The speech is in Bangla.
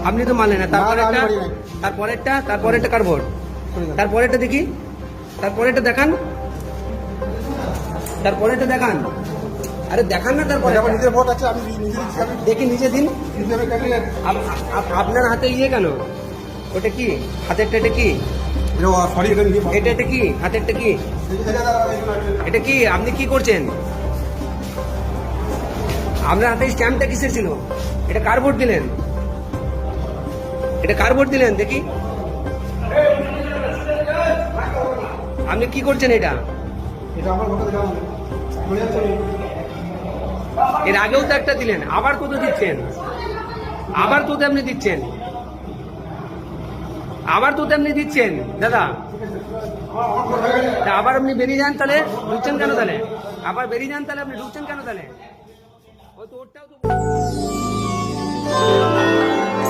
আপনি তো মানলেন না। তারপরেরটা কার ভোট? তারপরেরটা দেখি, তারপরেরটা দেখান, তারপরেরটা দেখান। আরে দেখান না, তারপরে নিজের ভোট আছে, আমি নিজে দিচ্ছি। দেখি নিজে দিন। আপনার হাতে ইয়ে কেন? ওটা কি হাতেরটা? এটা কি? সরি, এটা কি হাতেরটা? কি এটা? কি আপনি কি করছেন? আপনার হাতে স্ট্যাম্পটা কিসের ছিল? এটা কার ভোট দিলেন? এটা কার ভোট দিলেন দেখি? আপনি কি করছেন এটা? এটা আমার ভোটে দিলাম। এর আগেও তো একটা দিলেন, আবার কত দিচ্ছেন? আবার তো তেমনি দিচ্ছেন, আবার তো তেমনি দিচ্ছেন দাদা। তা আবার আপনি বেরিয়ে যান, তাহলে ঢুকছেন কেন? তাহলে আবার বেরিয়ে যান, তাহলে আপনি ঢুকছেন কেন? তাহলে ও তো ওরটাও তো